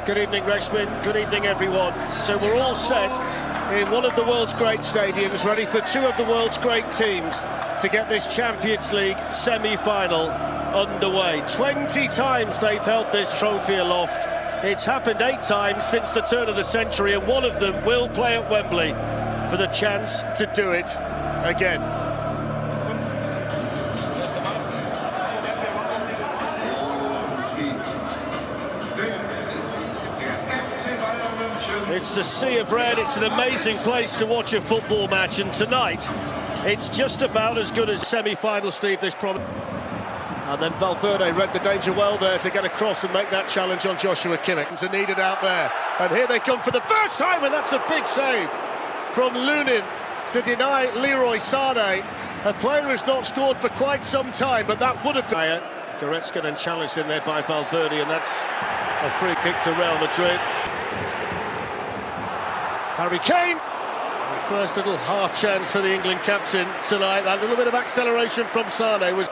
Good evening, Reshman. Good evening, everyone. So we're all set in one of the world's great stadiums, ready for two of the world's great teams to get this Champions League semi-final underway. 20 times they've held this trophy aloft. It's happened 8 times since the turn of the century, and one of them will play at Wembley for the chance to do it again. It's the sea of red. It's an amazing place to watch a football match, and tonight it's just about as good as semi-final, Steve, this problem. And then Valverde read the danger well there to get across and make that challenge on Joshua Kimmich. It's needed out there, and here they come for the first time, and that's a big save from Lunin to deny Leroy Sané, a player who's not scored for quite some time, but that would have been. Goretzka then challenged in there by Valverde, and that's a free kick to Real Madrid. Harry Kane, the first little half chance for the England captain tonight. That little bit of acceleration from Sané was.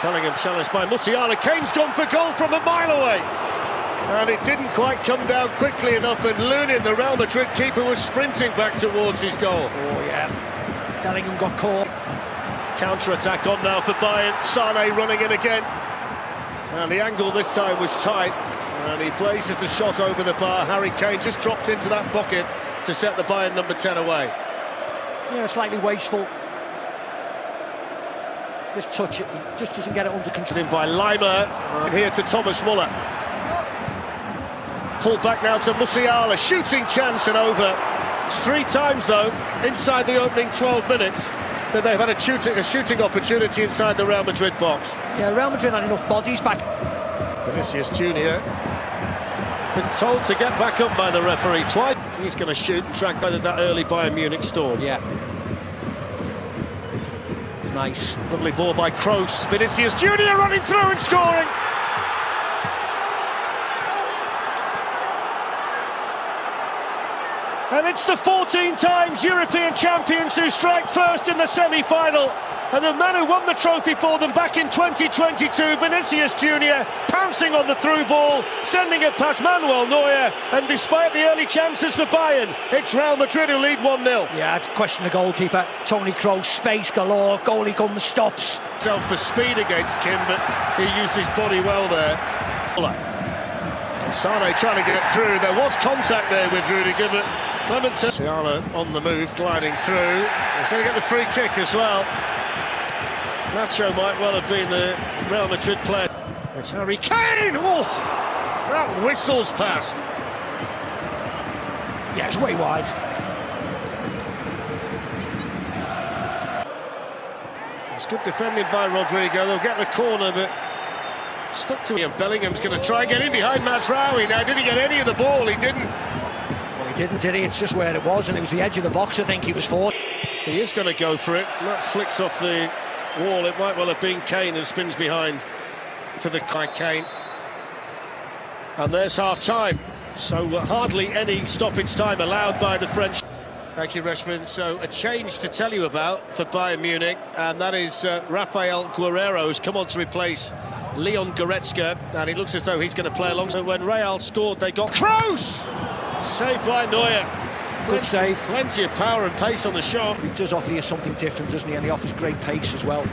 Bellingham challenged by Musiala. Kane's gone for goal from a mile away, and it didn't quite come down quickly enough, and Lunin, the Real Madrid keeper, was sprinting back towards his goal. Oh yeah, Bellingham got caught. Counter-attack on now for Bayern. Sané running in again, and the angle this time was tight, and he blazes the shot over the bar. Harry Kane just dropped into that pocket to set the Bayern number 10 away. Yeah, slightly wasteful. Just touch it, he just doesn't get it under control. In by Lima, here to Thomas Muller. Pulled back now to Musiala, shooting chance and over. It's 3 times though, inside the opening 12 minutes, that they've had a shooting opportunity inside the Real Madrid box. Yeah, Real Madrid had enough bodies back. Vinicius Junior been told to get back up by the referee twice. He's going to shoot and track better that early Bayern Munich storm. Yeah. It's nice. Lovely ball by Kroos. Vinicius Junior running through and scoring. And it's the 14 times European champions who strike first in the semi-final. And the man who won the trophy for them back in 2022, Vinicius Junior, pouncing on the through ball, sending it past Manuel Neuer. And despite the early chances for Bayern, it's Real Madrid who lead 1-0. Yeah, I'd question the goalkeeper. Toni Kroos, space galore, goalie comes, stops. For speed against Kim, but he used his body well there. Sané trying to get through. There was contact there with Rudiger, but Clemente on the move, gliding through. He's going to get the free kick as well. Nacho might well have been the Real Madrid player. It's Harry Kane! Oh, that whistles past. Yeah, it's way wide. It's good defending by Rodrigo. They'll get the corner, but stuck to him. Bellingham's going to try and get in behind Mazraoui. Now, did he get any of the ball? He didn't. Well, he didn't, did he? It's just where it was, and it was the edge of the box, I think he was for. He is going to go for it. That flicks off the wall. It might well have been Kane and spins behind for the Kane. And there's half-time. So hardly any stoppage time allowed by the French. Thank you, Reshman. So a change to tell you about for Bayern Munich, and that is Rafael Guerreiro has come on to replace Leon Goretzka, and it looks as though he's going to play along. So when Real scored, they got Kroos! Saved by Neuer. Good save. Plenty of power and pace on the shot. He does offer you something different, doesn't he? And he offers great pace as well.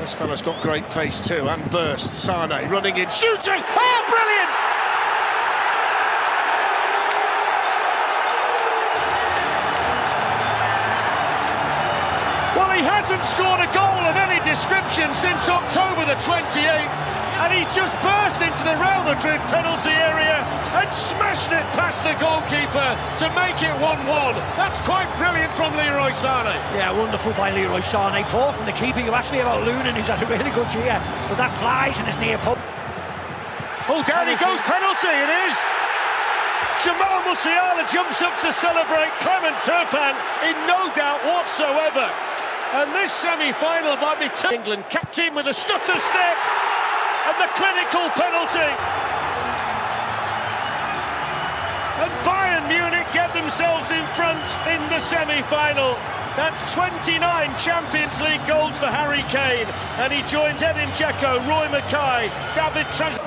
This fella's got great pace too, and burst. Sané running in, shooting! Oh, brilliant! Well, he hasn't scored a goal of any description since October the 28th. And he's just burst into the Real Madrid penalty area and smashed it past the goalkeeper to make it 1-1. That's quite brilliant from Leroy Sané. Yeah, wonderful by Leroy Sané. Poor from the keeper. You asked me about Lunin, who's had a really good year, but that flies in his near post. Oh, down he goes, penalty, it is. Jamal Musiala jumps up to celebrate. Clement Turpin in no doubt whatsoever. And this semi-final might be England captain with a stutter step. And the clinical penalty. And Bayern Munich get themselves in front in the semi-final. That's 29 Champions League goals for Harry Kane. And he joins Edin Dzeko, Roy Mackay, David Trans.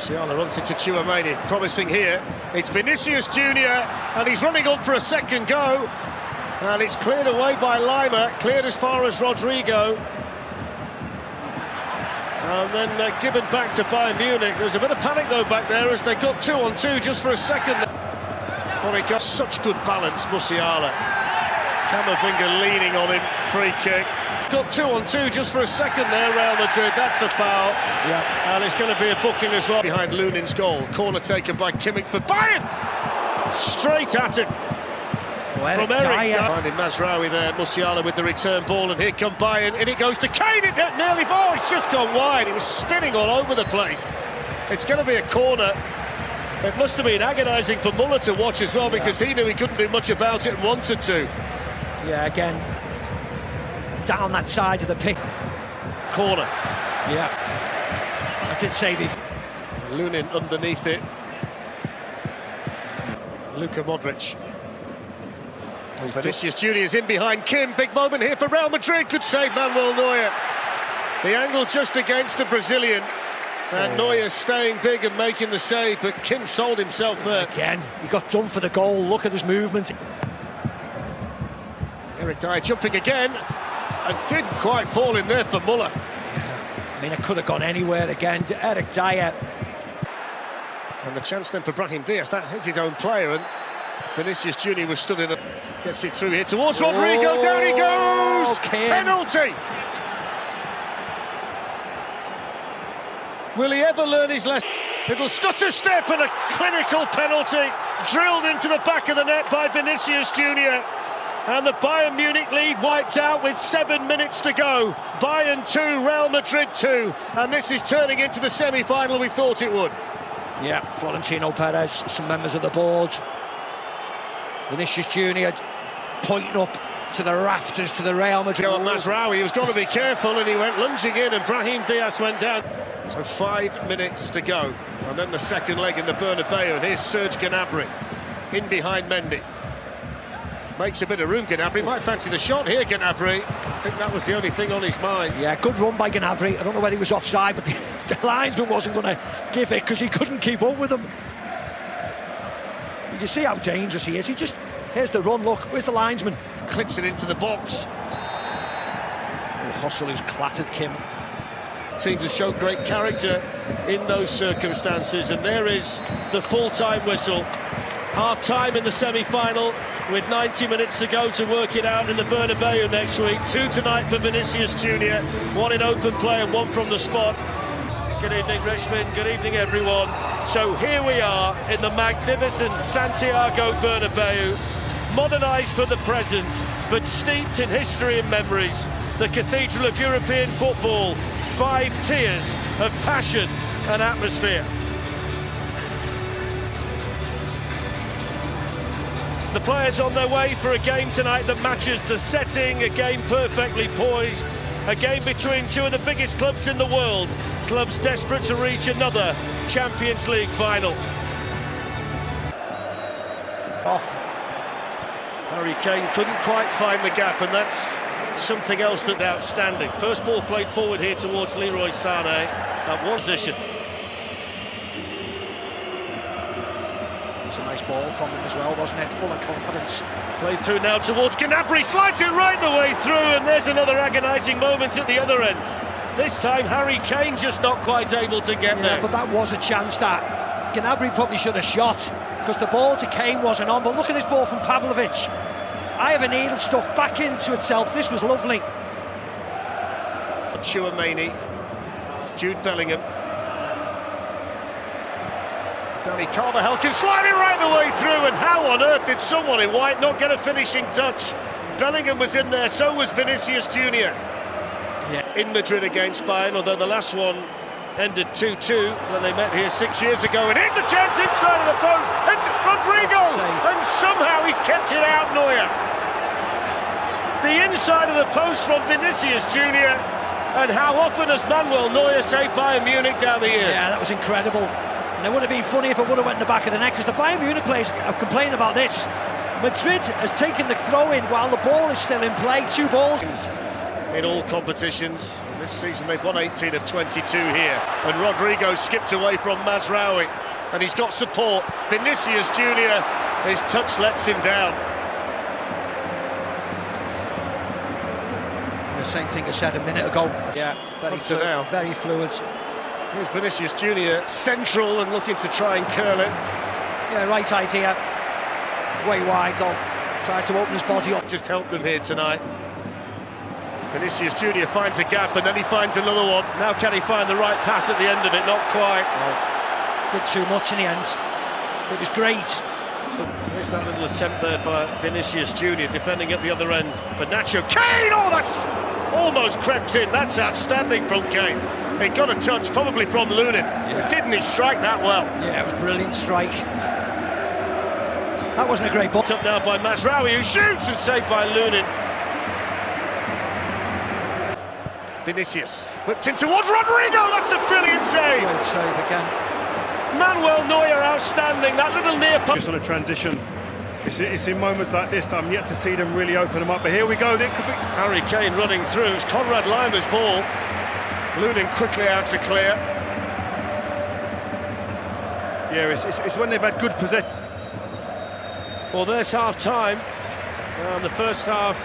Musiala runs into Tchouaméni, promising here. It's Vinicius Junior, and he's running on for a second go. And it's cleared away by Lima, cleared as far as Rodrigo. And then given back to Bayern Munich. There's a bit of panic though back there as they got 2-on-2 just for a second. Oh, he got such good balance, Musiala. Camavinga leaning on him, free kick. Got 2-on-2 just for a second there, Real Madrid. That's a foul. Yeah. And it's going to be a booking as well. Behind Lunin's goal. Corner taken by Kimmich for Bayern. Straight at it. Well, from Eric. Finding Mazraoui there, Musiala with the return ball, and here come Bayern. In it goes to Kane. It nearly. Oh, it's just gone wide. It was spinning all over the place. It's going to be a corner. It must have been agonising for Muller to watch as well, because he knew he couldn't do much about it and wanted to. Yeah, again, down that side of the pitch. Corner. Yeah. I did save it. Lunin underneath it. Luka Modric. Vinicius Junior is in behind Kim. Big moment here for Real Madrid. Good save, Manuel Neuer. The angle just against the Brazilian. And Neuer staying big and making the save, but Kim sold himself there. Again, he got done for the goal. Look at his movement. Eric Dyer jumping again, and didn't quite fall in there for Muller. I mean, it could have gone anywhere again to Eric Dyer. And the chance then for Brahim Diaz. That hits his own player, and Vinicius Junior was stood in. Gets it through here towards Rodrigo. Down he goes. Penalty. Will he ever learn his lesson? Little stutter step and a clinical penalty drilled into the back of the net by Vinicius Junior. And the Bayern Munich lead wiped out with 7 minutes to go. Bayern 2, Real Madrid 2. And this is turning into the semi-final we thought it would. Yeah, Florentino Perez, some members of the board. Vinicius Junior pointing up to the rafters to the Real Madrid. Mazraoui, he was going to be careful, and he went lunging in, and Brahim Diaz went down. So 5 minutes to go, and then the second leg in the Bernabeu, and here's Serge Gnabry in behind Mendy. Makes a bit of room, Gnabry. Might fancy the shot here, Gnabry. I think that was the only thing on his mind. Yeah, good run by Gnabry. I don't know whether he was offside, but the linesman wasn't going to give it because he couldn't keep up with him. You see how dangerous he is. Here's the run, look, where's the linesman? Clips it into the box. Hustle who's clattered Kim. Teams have shown great character in those circumstances, and there is the full-time whistle. Half-time in the semi-final with 90 minutes to go to work it out in the Bernabeu next week. 2 tonight for Vinicius Junior, 1 in open play and 1 from the spot. Good evening, Richmond. Good evening, everyone. So here we are in the magnificent Santiago Bernabeu, modernised for the present, but steeped in history and memories. The cathedral of European football, 5 tiers of passion and atmosphere. The players on their way for a game tonight that matches the setting, a game perfectly poised, a game between 2 of the biggest clubs in the world, clubs desperate to reach another Champions League final. Off. Harry Kane couldn't quite find the gap, and that's something else that's outstanding. First ball played forward here towards Leroy Sané. That one position. It's a nice ball from him as well, wasn't it? Full of confidence. Played through now towards Gnabry, slides it right the way through, and there's another agonising moment at the other end. This time Harry Kane just not quite able to get there. But that was a chance that Gnabry probably should have shot, because the ball to Kane wasn't on. But look at this ball from Pavlovic. Ivan Needle stuff back into itself. This was lovely. Tchouaméni, Jude Bellingham. Danny Carvajal can slide it right the way through, and how on earth did someone in white not get a finishing touch? Bellingham was in there, so was Vinicius Junior. Yeah. In Madrid against Bayern, although the last one ended 2-2 when they met here 6 years ago, and hit the chance inside of the post, and Rodrigo, and somehow he's kept it out, Neuer. The inside of the post from Vinicius Junior, and how often has Manuel Neuer saved Bayern Munich down the years? Yeah, that was incredible. And it would have been funny if it would have went in the back of the net, because the Bayern Munich players have complained about this. Madrid has taken the throw in while the ball is still in play. 2 balls. in all competitions. This season they've won 18 of 22 here. And Rodrigo skipped away from Mazraoui. And he's got support. Vinicius Junior, his touch lets him down. The same thing I said a minute ago. Yeah, very fluid. Here's Vinicius Junior, central and looking to try and curl it. Yeah, right idea. Way wide though. Tries to open his body up. Just helped them here tonight. Vinicius Junior finds a gap and then he finds another one. Now can he find the right pass at the end of it? Not quite. Did too much in the end. It was great. There's that little attempt there by Vinicius Junior defending at the other end. But Nacho Kane, oh, that's almost crept in. That's outstanding from Kane. He got a touch, probably from Lunin. Yeah. Didn't he strike that well? Yeah, it was a brilliant strike. That wasn't a great ball. Up now by Mazraoui, who shoots and saved by Lunin. Vinicius whipped in towards Rodrigo. That's a brilliant save. Great save again. Manuel Neuer outstanding. That little near post. Just on a transition. It's in moments like this that I'm yet to see them really open them up. But here we go. It could be Harry Kane running through. It's Conrad Limer's ball. Lunin quickly out to clear. Yeah, it's when they've had good possession. Well, there's half time. And the first half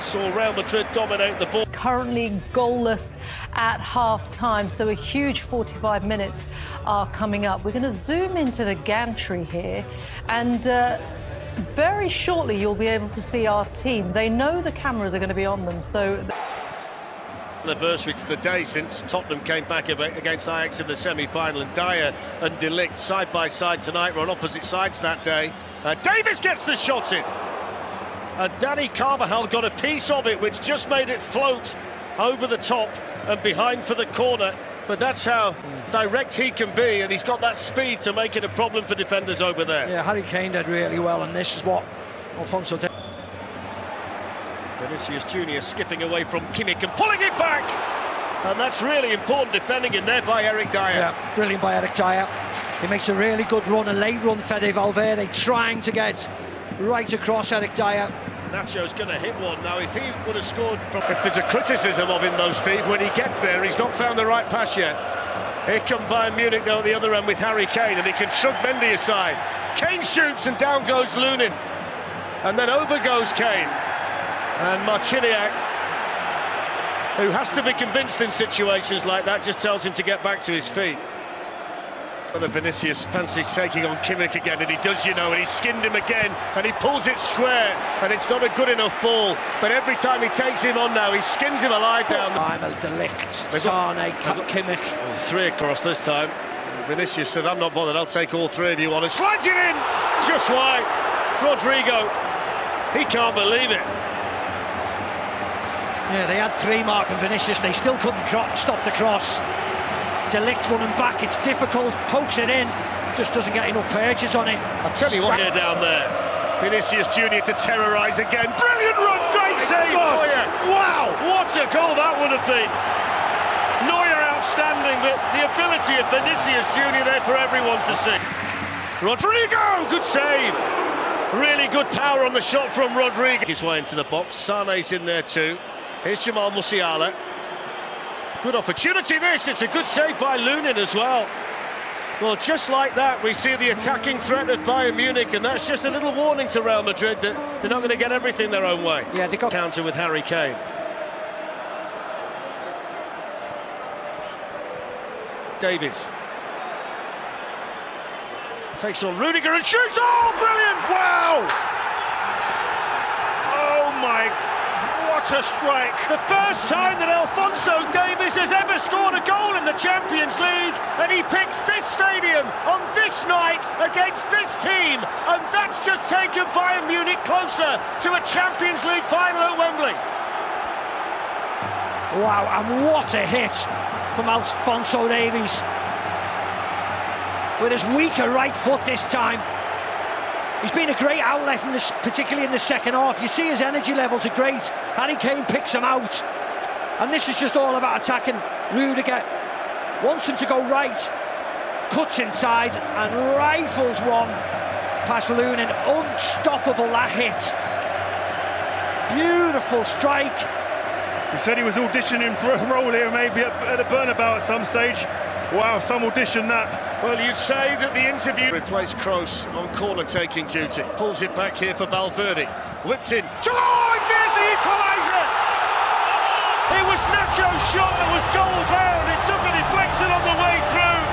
saw Real Madrid dominate the ball. Currently goalless at half-time, so a huge 45 minutes are coming up. We're going to zoom into the gantry here, and very shortly you'll be able to see our team. They know the cameras are going to be on them, so... Anniversary to the day since Tottenham came back against Ajax in the semi-final, and Dyer and De Ligt side by side tonight were on opposite sides that day. Davis gets the shot in. And Dani Carvajal got a piece of it which just made it float over the top and behind for the corner. But that's how direct he can be, and he's got that speed to make it a problem for defenders over there. Yeah, Harry Kane did really well, and this is what Alfonso did. Vinicius Junior skipping away from Kimmich and pulling it back. And that's really important defending in there by Eric Dyer. Yeah, brilliant by Eric Dyer. He makes a really good run, a late run, Fede Valverde trying to get right across Eric Dyer. Nacho's going to hit one now. If he would have scored, if there's a criticism of him though, Steve, when he gets there, he's not found the right pass yet. Here come Bayern Munich though at the other end with Harry Kane, and he can shrug Mendy aside. Kane shoots and down goes Lunin, and then over goes Kane. And Marciniak, who has to be convinced in situations like that, just tells him to get back to his feet. But Vinicius fancies taking on Kimmich again, and he does, you know, and he skinned him again, and he pulls it square, and it's not a good enough ball. But every time he takes him on now, he skins him alive down. De Ligt, Sane, Kimmich. Three across this time. Vinicius says, I'm not bothered, I'll take all three of you on, and slides it in! Just wide. Rodrigo, he can't believe it. Yeah, they had three marking Vinicius, they still couldn't stop the cross. De Ligt running back, it's difficult, pokes it in, just doesn't get enough purchase on it. I'll tell you what, here down there, Vinicius Junior to terrorise again. Brilliant run, great save, Neuer. Wow, what a goal that would have been. Neuer outstanding, but the ability of Vinicius Junior there for everyone to see. Rodrigo, good save. Really good power on the shot from Rodrigo. His way into the box, Sane's in there too. Here's Jamal Musiala. Good opportunity this, it's a good save by Lunin as well. Well, just like that, we see the attacking threat of Bayern Munich, and that's just a little warning to Real Madrid that they're not going to get everything their own way. Yeah, they got counter with Harry Kane. Davies. Takes on Rudiger and shoots, oh, brilliant! Wow! Oh my, what a strike! The first time that Alfonso Davies has ever scored a goal in the Champions League, and he picks this stadium on this night against this team, and that's just taken Bayern Munich closer to a Champions League final at Wembley. Wow, and what a hit from Alfonso Davies. With his weaker right foot this time. He's been a great outlet, particularly in the second half. You see his energy levels are great. Harry Kane picks him out. And this is just all about attacking. Rudiger wants him to go right, cuts inside and rifles one past Lunin. Unstoppable, that hit. Beautiful strike. He said he was auditioning for a role here, maybe at the Bernabeu at some stage. Wow, some audition that. Well, you'd say that the interview replaced Kroos on corner-taking duty. Pulls it back here for Valverde. Whipped in. Oh, here's the equaliser! It was Nacho's shot that was goal-bound. It took a deflection on the way through.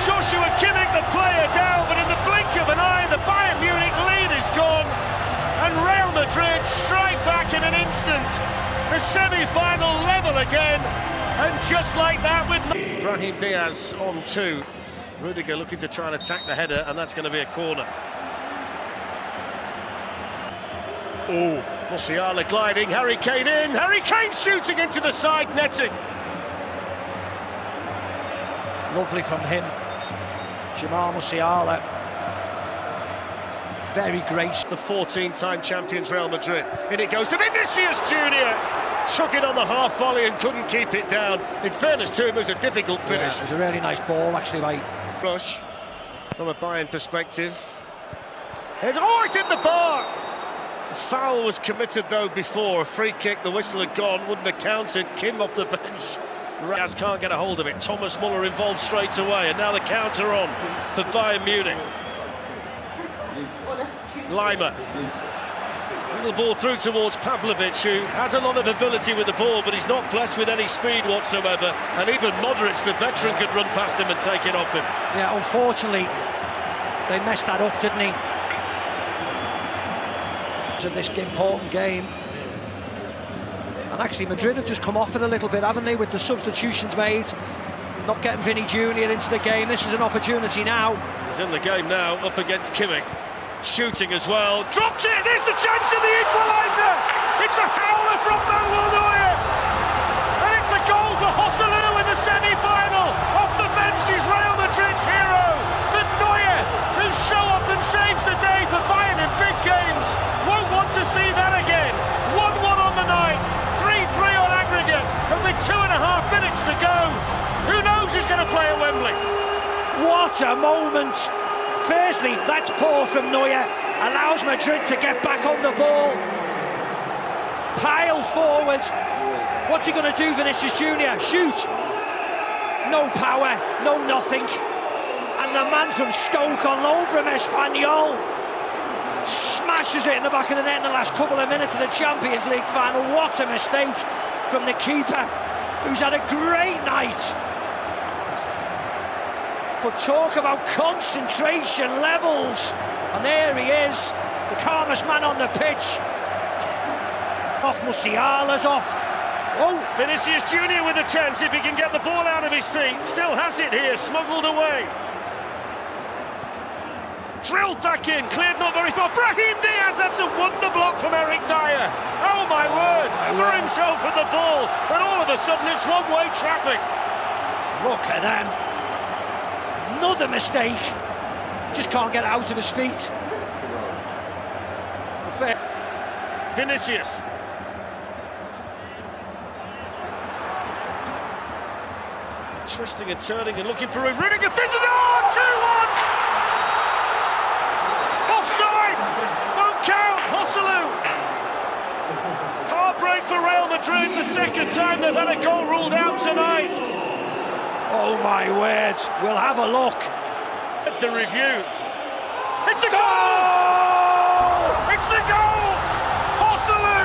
Joshua Kimmich, the player, down, but in the blink of an eye, the Bayern Munich lead is gone. And Real Madrid strike back in an instant. The semi-final level again. And just like that with Brahim Diaz on 2. Rudiger looking to try and attack the header, and that's going to be a corner. Oh, Musiala gliding, Harry Kane in, Harry Kane shooting into the side netting. Lovely from him, Jamal Musiala. Very great. The 14-time champions Real Madrid. In it goes to Vinicius Junior. Chuck it on the half volley and couldn't keep it down. In fairness to him, it was a difficult finish. Yeah, it was a really nice ball, actually. Rush from a Bayern perspective. It's in the bar. The foul was committed though before. A free kick, the whistle had gone, wouldn't have counted. Kim off the bench. Raz can't get a hold of it. Thomas Muller involved straight away, and now the counter on for Bayern Munich. Lima. Little ball through towards Pavlovic, who has a lot of ability with the ball, but he's not blessed with any speed whatsoever. And even Modric, the veteran, could run past him and take it off him. Yeah, unfortunately, they messed that up, didn't he? To this important game. And actually, Madrid have just come off it a little bit, haven't they, with the substitutions made? Not getting Vinny Junior into the game. This is an opportunity now. He's in the game now, up against Kimmich. Shooting as well, drops it, there's the chance of the equaliser! It's a howler from Manuel Neuer! And it's a goal for Joselu in the semi-final! Off the bench is Real Madrid's hero! But Neuer, who show up and saves the day for Bayern in big games, won't want to see that again! 1-1 on the night, 3-3 on aggregate, and with 2.5 minutes to go, who knows who's going to play at Wembley? What a moment! Firstly, that's poor from Neuer, allows Madrid to get back on the ball. Pile forward. What's he going to do, Vinicius Junior? Shoot. No power, no nothing. And the man from Stoke on loan from Espanyol smashes it in the back of the net in the last couple of minutes of the Champions League final. What a mistake from the keeper, who's had a great night. But talk about concentration levels, and there he is, the calmest man on the pitch. Off, Musiala's off. Oh, Vinicius Junior with a chance if he can get the ball out of his feet. Still has it here, smuggled away. Drilled back in, cleared not very far. Brahim Diaz, that's a wonder block from Eric Dyer. Oh my word, threw himself at the ball, and all of a sudden it's one-way traffic. Look at them. Another mistake. Just can't get out of his feet. Vinicius. Twisting and turning and looking for a Rudiger. This is 2-1! Offside! Won't count. Joselu. Heartbreak for Real Madrid. The second time they've had a goal ruled out tonight. Oh my word, we'll have a look. The reviews. It's a goal! It's a goal! Joselu!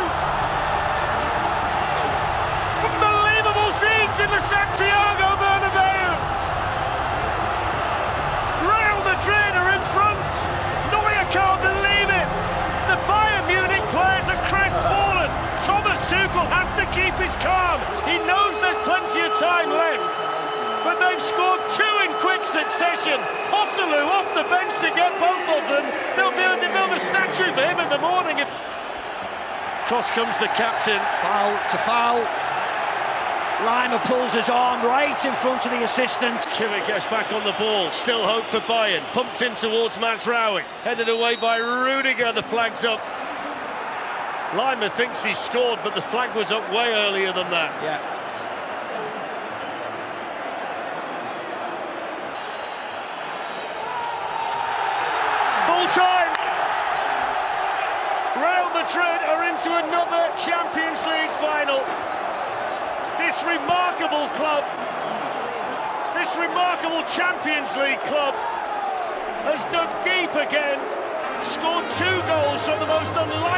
Unbelievable scenes in the Santiago Bernabeu. Real Madrid are in front. Neuer can't believe it. The Bayern Munich players are crestfallen. Thomas Tuchel has to keep his calm. He knows there's plenty of time left. But they've scored 2 in quick succession. Joselu off the bench to get both of them. They'll build a statue for him in the morning. Cross comes the captain. Foul to foul. Lima pulls his arm right in front of the assistant. Kimmich gets back on the ball. Still hope for Bayern. Pumped in towards Mazraoui. Headed away by Rudiger. The flag's up. Lima thinks he's scored, but the flag was up way earlier than that. Yeah. Full time. Real Madrid Bayern are into another Champions League final. This remarkable club, this remarkable Champions League club, has dug deep again, scored 2 goals from the most unlikely